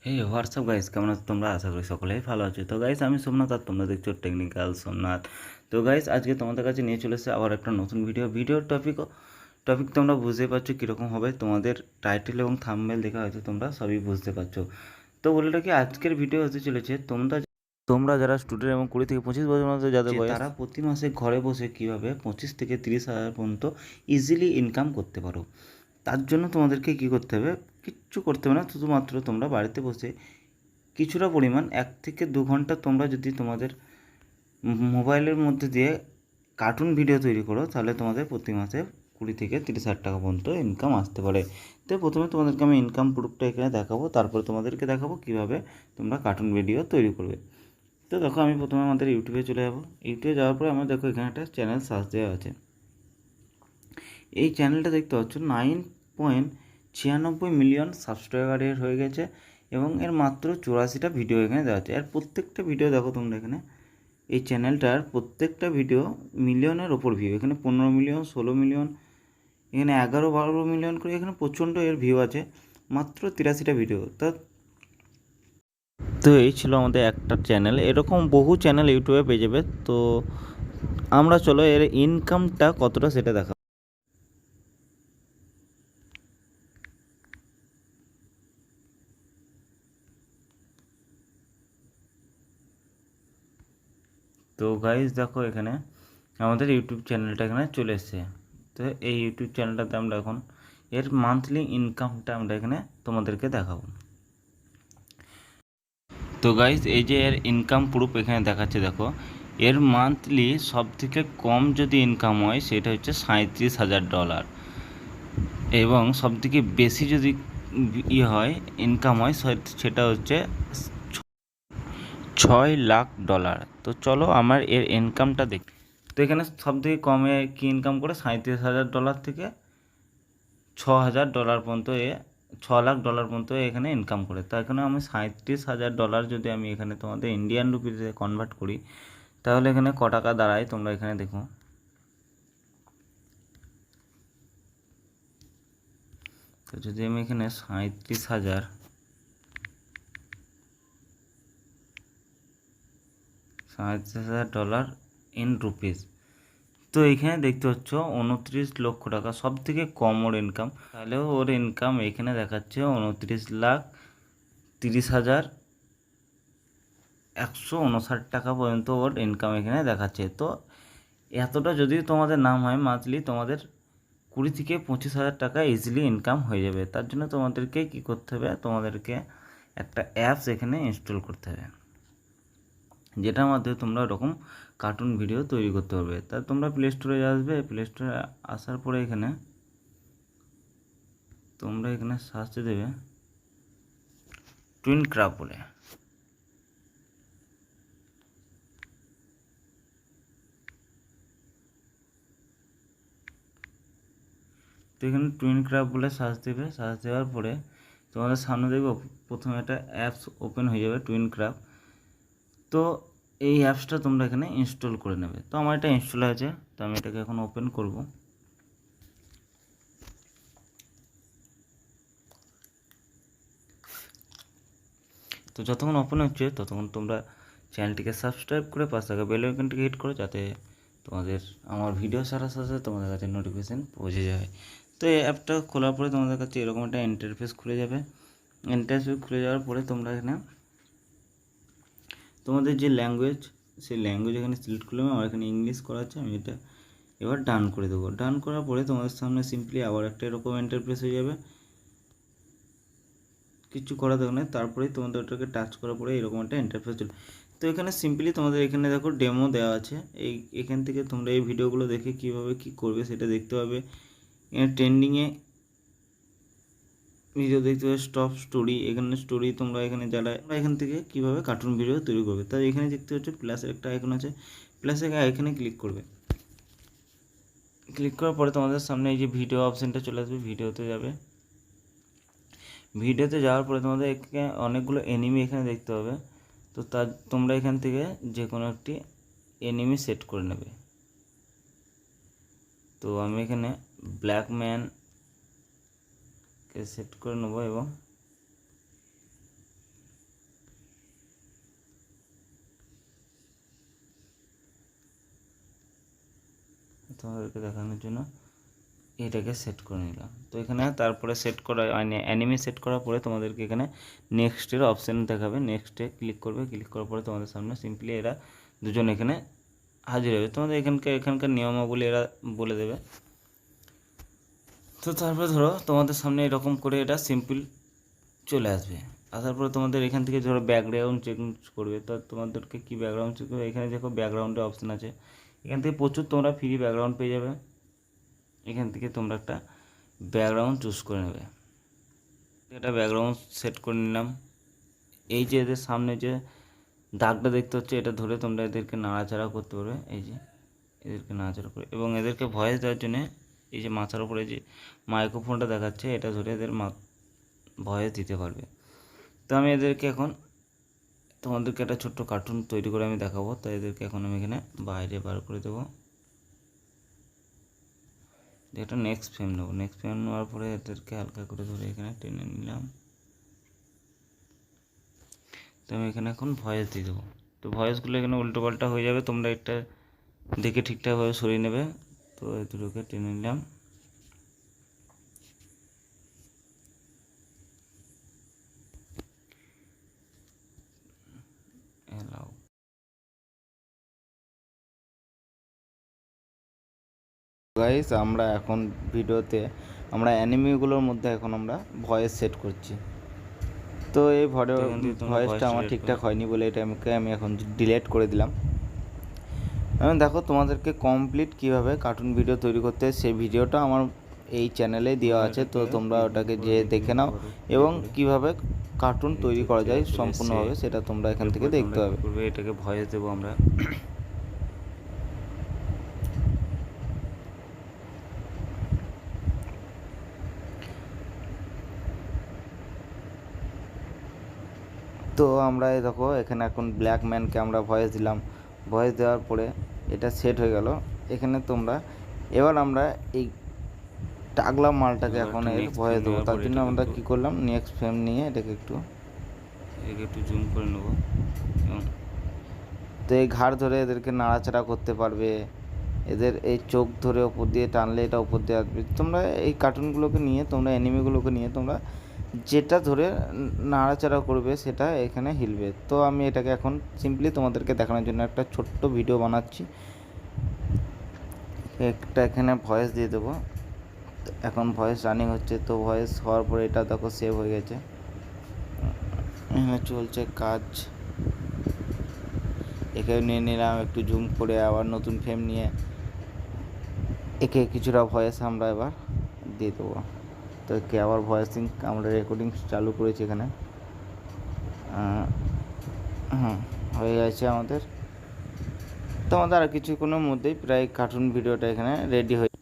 হে WhatsApp guys, কেমন আছো তোমরা? আশা করি সকলেই ভালো আছো। তো গাইস, আমি সোমনাথ আর তোমরা দেখছো টেকনিক্যাল সোমনাথ। তো গাইস, আজকে তোমাদের কাছে নিয়ে চলে এসেছে আবার একটা নতুন ভিডিওর টপিক তোমরা বুঝতে পারছো কীরকম হবে। তোমাদের টাইটেল এবং থাম্বনেল দেখে হয়তো তোমরা সবই বুঝতে পারছো। তো বলে রাখি, আজকের ভিডিও হতে চলেছে তোমরা যারা স্টুডেন্ট এবং 20 থেকে 25 বছর মধ্যে যাদের বয়স, তারা প্রতি মাসে ঘরে বসে কীভাবে 25 থেকে 30 হাজার পর্যন্ত ইজিলি ইনকাম করতে পারো। তার জন্য তোমাদেরকে কী করতে হবে? কিচ্ছু করতে হবে না, শুধুমাত্র তোমরা বাড়িতে বসে কিছুটা পরিমাণ 1 থেকে 2 ঘন্টা তোমরা যদি তোমাদের মোবাইলের মধ্যে দিয়ে কার্টুন ভিডিও তৈরি করো, তাহলে তোমাদের প্রতি মাসে 20 থেকে 30 হাজার টাকা পর্যন্ত ইনকাম আসতে পারে। তো প্রথমে তোমাদেরকে আমি ইনকাম প্রুফটা এখানে দেখাবো, তারপর তোমাদেরকে দেখাবো কীভাবে তোমরা কার্টুন ভিডিও তৈরি করবে। তো দেখো, আমি প্রথমে আমাদের ইউটিউবে চলে যাবো। ইউটিউবে যাওয়ার পরে আমার দেখো এখানে একটা চ্যানেল সার্চ দেওয়া আছে। এই চ্যানেলটা দেখতে পাচ্ছ 9.96 মিলিয়ন সাবস্ক্রাইবারের হয়ে গেছে এবং এর মাত্র 84টা ভিডিও এখানে দেওয়া আছে। আর প্রত্যেকটা ভিডিও দেখো তোমরা এখানে, এই চ্যানেলটার প্রত্যেকটা ভিডিও মিলিয়নের ওপর ভিউ। এখানে 15 মিলিয়ন, 16 মিলিয়ন, এখানে 11-12 মিলিয়ন করে এখানে প্রচণ্ড এর ভিউ আছে, মাত্র 83টা ভিডিও। তো এই ছিল আমাদের একটা চ্যানেল। এরকম বহু চ্যানেল ইউটিউবে পেয়ে যাবে। তো আমরা চলো এর ইনকামটা কতটা সেটা দেখা। তো গাইজ দেখো, এখানে আমাদের ইউটিউব চ্যানেলটা এখানে চলে এসেছে। তো এই ইউটিউব চ্যানেলটাতে আমরা এখন এর মান্থলি ইনকামটা আমরা এখানে তোমাদেরকে দেখাবো। তো গাইজ, এই যে এর ইনকাম প্রুফ এখানে দেখাচ্ছে, দেখো এর মান্থলি সব থেকে কম যদি ইনকাম হয় সেটা হচ্ছে $37,000, এবং সব থেকে বেশি যদি হয় ইনকাম হয় সেটা হচ্ছে $6 লাখ। তো চলো আমার এর ইনকামটা দেখি। তো এখানে সব থেকে কমে কি ইনকাম করে, $37,000 থেকে $6,000 পর্যন্ত $6 লাখ পর্যন্ত এখানে ইনকাম করে। তো এখানে আমি $37,000 যদি আমি এখানে তোমাদের ইন্ডিয়ান রুপিতে কনভার্ট করি, তাহলে এখানে ক টাকা দাঁড়ায় তোমরা এখানে দেখো। তো যদি আমি এখানে $37,000 ইন রুপিস, তো এইখানে দেখতে পাচ্ছ 29 লক্ষ টাকা, সব থেকে কম ওর ইনকাম। তাহলেও ওর ইনকাম এখানে দেখাচ্ছে 29,30,159 টাকা পর্যন্ত ওর ইনকাম এখানে দেখাচ্ছে। তো এতটা যদি তোমাদের নাম হয়, মান্থলি তোমাদের 20 থেকে 25 হাজার টাকা ইজিলি ইনকাম হয়ে যাবে। তার জন্য তোমাদেরকে কী করতে হবে? তোমাদেরকে একটা অ্যাপস এখানে ইনস্টল করতে হবে, যেটার মাধ্যমে তোমরা এরকম কার্টুন ভিডিও তৈরি করতে পারবে। তা তোমরা প্লে স্টোরে আসবে। প্লে স্টোরে আসার পরে এখানে তোমরা এখানে সার্চে দেবে টুইন ক্রাফট বলে। তো এখানে টুইন ক্রাফট বলে সার্চ দেবে। সার্চ দেওয়ার পরে তোমাদের সামনে দেখবে প্রথমে একটা অ্যাপস ওপেন হয়ে যাবে, টুইন ক্রাফট। তো এই অ্যাপসটা তোমরা এখানে ইনস্টল করে নেবে। তো আমার এটা ইনস্টল হয়েছে, তো আমি এটাকে এখন ওপেন করব। তো যতক্ষণ ওপেন হচ্ছে ততক্ষণ তোমরা চ্যানেলটিকে সাবস্ক্রাইব করে পাশে থাকা বেল আইকনটিকে হিট করো, যাতে তোমাদের আমার ভিডিও ছাড়ার সাথে তোমাদের কাছে নোটিফিকেশান পৌঁছে যায়। তো এই অ্যাপটা খোলার পরে তোমাদের কাছে এরকম একটা ইন্টারফেস খুলে যাবে। ইন্টারফেস খুলে যাওয়ার পরে তোমরা এখানে তোমাদের যে ল্যাঙ্গুয়েজ, সেই ল্যাঙ্গুয়েজ এখানে সিলেক্ট করলে, আমার এখানে ইংলিশ করা আছে, আমি এটা এবার ডান করে দেবো। ডান করার পরে তোমাদের সামনে সিম্পলি আবার একটা এরকম ইন্টারফেস হয়ে যাবে, কিছু করা দেবে না। তারপরেই তোমাদের ওটাকে টাচ করার পরে এরকম একটা ইন্টারফেস চলে। তো এখানে সিম্পলি তোমাদের এখানে দেখো ডেমো দেওয়া আছে। এখান থেকে তোমরা এই ভিডিওগুলো দেখে কীভাবে কী করবে সেটা দেখতে পাবে। এখানে ট্রেন্ডিংয়ে ভিডিও দেখতে পাবে, স্টপ স্টোরি, এখানে স্টোরি তোমরা এখানে যারা এখান থেকে কীভাবে কার্টুন ভিডিও তৈরি করবে। তাই এখানে দেখতে হচ্ছে প্লাসের একটা আইকন আছে, প্লাসের এখানে ক্লিক করবে। ক্লিক করার পরে তোমাদের সামনে এই যে ভিডিও অপশানটা চলে আসবে, ভিডিওতে যাবে। ভিডিওতে যাওয়ার পরে তোমাদের অনেকগুলো এনিমি এখানে দেখতে হবে। তো তোমরা এখান থেকে যে কোনো একটি এনিমি সেট করে নেবে। তো আমি এখানে ব্ল্যাক ম্যানকে সেট করে নেবো, এবং তোমাদেরকে দেখানোর জন্য এটাকে সেট করে নিলাম। তো এখানে তারপরে সেট করা অ্যানিমে সেট করার পরে তোমাদেরকে এখানে নেক্সটের অপশান দেখাবে। নেক্সটে ক্লিক করবে, ক্লিক করার পরে তোমাদের সামনে সিম্পলি এরা দুজন এখানে হাজির হবে। তোমাদের এখানকার নিয়মাবলী এরা বলে দেবে। তো তারপরে ধরো তোমাদের সামনে এরকম করে এটা সিম্পল চলে আসবে। আসার পরে তোমাদের এখান থেকে ধরো ব্যাকগ্রাউন্ড চেঞ্জ করবে। তো তোমাদেরকে কী ব্যাকগ্রাউন্ড চেঞ্জ করবে, এখানে দেখো ব্যাকগ্রাউন্ডের অপশান আছে। এখান থেকে প্রচুর তোমরা ফ্রি ব্যাকগ্রাউন্ড পেয়ে যাবে। এখান থেকে তোমরা একটা ব্যাকগ্রাউন্ড চুজ করে নেবে। এটা ব্যাকগ্রাউন্ড সেট করে নিলাম। এই যে এদের সামনে যে দাগটা দেখতে হচ্ছে, এটা ধরে তোমরা এদেরকে নাড়াচাড়া করতে পারবে। এই যে এদেরকে নাড়াচাড়া করে, এবং এদেরকে ভয়েস দেওয়ার জন্যে এই যে মাথার উপরে যে মাইক্রোফোনটা দেখাচ্ছে, এটা ধরে এদের ভয়েস দিতে পারবে। তো আমি এদেরকে এখন তোমাদেরকে একটা ছোট্ট কার্টুন তৈরি করে আমি দেখাবো। তো এদেরকে এখন আমি এখানে বাইরে বার করে দেবো। এটা নেক্সট ফ্রেম নেবো। নেক্সট ফ্রেম নেওয়ার পরে এদেরকে হালকা করে ধরে এখানে টেনে নিলাম। তো আমি এখানে এখন ভয়েস দিয়ে দেবো। তো ভয়েসগুলো এখানে উল্টো পাল্টা হয়ে যাবে, তোমরা একটা দেখে ঠিকঠাকভাবে সরিয়ে নেবে। তো এই দুটোকে টেনে নিলাম। গাইস, আমরা এখন ভিডিওতে আমরা অ্যানিমেগুলোর মধ্যে এখন আমরা ভয়েস সেট করছি। তো এই ভয়েসটা আমার ঠিকঠাক হয়নি বলে এটাকে আমি এখন ডিলিট করে দিলাম। এখন দেখো তোমাদেরকে কমপ্লিট কিভাবে কার্টুন ভিডিও তৈরি করতে হয় সেই ভিডিওটা আমার এই চ্যানেলে দেওয়া আছে। তো তোমরা ওটাকে যেয়ে দেখে নাও, এবং কিভাবে কার্টুন তৈরি করা যায় সম্পূর্ণভাবে সেটা তোমরা এখান থেকে দেখতে পাবে। এটাকে ভয়েস দেবো আমরা। তো আমরা দেখো এখানে এখন ব্ল্যাক ম্যানকে আমরা ভয়েস দিলাম। ভয়েস দেওয়ার পরে এটা সেট হয়ে গেল। এখানে তোমরা এবার আমরা এই টাগলা মালটাকে এখন এর ভয়েস দেবো। তার জন্য আমরা কী করলাম, নেক্সট ফ্রেম নিয়ে এটাকে একটু জুম করে নেবো। তো এই ঘাড় ধরে এদেরকে নাড়াচাড়া করতে পারবে, এদের এই চোখ ধরে ওপর দিয়ে টানলে এটা ওপর দিয়ে আসবে। তোমরা এই কার্টুনগুলোকে নিয়ে, তোমরা অ্যানিমেগুলোকে নিয়ে তোমরা যেটা ধরে নাড়াচাড়া করবে সেটা এখানে হিলবে। তো আমি এটাকে এখন সিম্পলি তোমাদেরকে দেখানোর জন্য একটা ছোট্ট ভিডিও বানাচ্ছি। একটা এখানে ভয়েস দিয়ে দেবো। এখন ভয়েস রানিং হচ্ছে। তো ভয়েস হওয়ার পরে এটা দেখো সেভ হয়ে গেছে। এখানে চলছে কাজ। এখানে নিয়ে নিলাম একটু জুম করে, আবার নতুন ফ্রেম নিয়ে একে কিছুটা ভয়েস আমরা এবার দিয়ে দেবো। তো একে আবার ভয়েসিং আমরা রেকর্ডিং চালু করেছি এখানে। হয়ে গেছে আমাদের। তো আমাদের আর কিছুক্ষণের মধ্যেই প্রায় কার্টুন ভিডিওটা এখানে রেডি হয়ে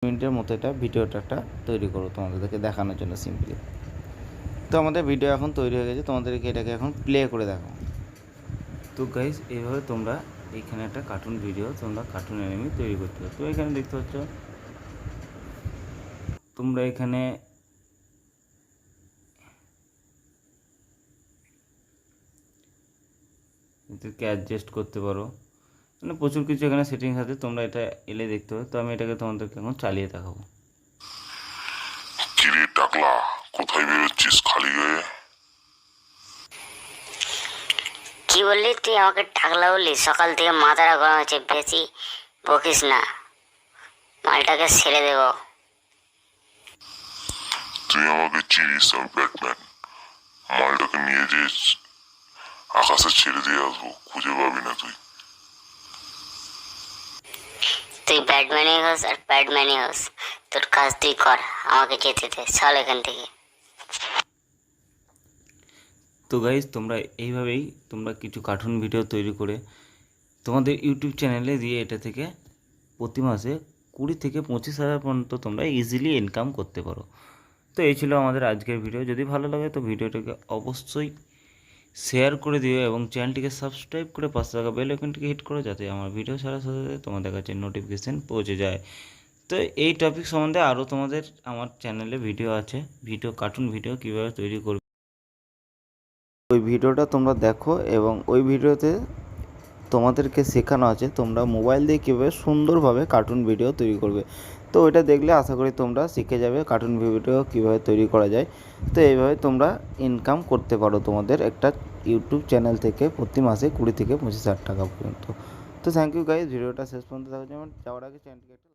মিনিটের মতো এটা ভিডিওটা একটা তৈরি করো তোমাদেরকে দেখানোর জন্য সিম্পলি। তো আমাদের ভিডিও এখন তৈরি হয়ে গেছে, তোমাদেরকে এটাকে এখন প্লে করে দেখো। তো গাইজ, এইভাবে তোমরা এইখানে একটা কার্টুন ভিডিও, তোমরা কার্টুন অ্যানিমে তৈরি করতে পারো। তো এখানে দেখতে পাচ্ছ তোমরা এখানে এদেরকে অ্যাডজাস্ট করতে পারো, মানে প্রচুর কিছু এখানে সেটিংস আছে, তোমরা এটা এলে দেখতে পাবে। তো আমি এটাকে তোমাদেরকে এখন চালিয়ে দেখাবো। কিরে টাকলা, কোথায় বেরোচ্ছিস খালি গায়ে? কি বললি তুই? আমাকে টাকলা বললি? সকাল থেকে মাথাটা গরম হচ্ছে, বেশি বকিস না, মালটাকে ছেড়ে দেব। তুই আমাকে চিনিস? আমি ব্যাটম্যান। মালটাকে নিয়ে যে আকাশে ছেড়ে দিয়ে আসবো, খুঁজে পাবি না তুই। তুই ব্যাটম্যানই হোস আর ব্যাটম্যানই হোস, তোর কাজ তুই কর, আমাকে যেতে দে, চল এখান থেকে। তো গাইজ, তোমরা এইভাবেই তোমরা কিছু কার্টুন ভিডিও তৈরি করে তোমাদের ইউটিউব চ্যানেলে দিয়ে এটা থেকে প্রতি মাসে 20 থেকে 25 হাজার পর্যন্ত তোমরা ইজিলি ইনকাম করতে পারো। তো এই ছিল আমাদের আজকের ভিডিও। যদি ভালো লাগে তো ভিডিওটাকে অবশ্যই শেয়ার করে দিও, এবং চ্যানেলটিকে সাবস্ক্রাইব করে পাশে থাকা বেল আইকনটিকে হিট করো, যাতে আমার ভিডিও ছাড়ার সাথে সাথে তোমাদের কাছে নোটিফিকেশান পৌঁছে যায়। তো এই টপিক সম্বন্ধে আরও তোমাদের আমার চ্যানেলে ভিডিও আছে, কার্টুন ভিডিও কীভাবে তৈরি করবে। ওই ভিডিওটা তোমরা দেখো এবং ওই ভিডিওতে তোমাদেরকে শেখানো আছে তোমরা মোবাইল দিয়ে কীভাবে সুন্দরভাবে কার্টুন ভিডিও তৈরি করবে। তো ওইটা দেখলে আশা করি তোমরা শিখে যাবে কার্টুন ভিডিও কীভাবে তৈরি করা যায়। তো এইভাবে তোমরা ইনকাম করতে পারো তোমাদের একটা ইউটিউব চ্যানেল থেকে প্রতি মাসে 20 থেকে 25 হাজার টাকা পর্যন্ত। তো থ্যাংক ইউ গাইজ, ভিডিওটা শেষ পর্যন্ত দেখার জন্য। যাওয়ার আগে চ্যানেলটিকে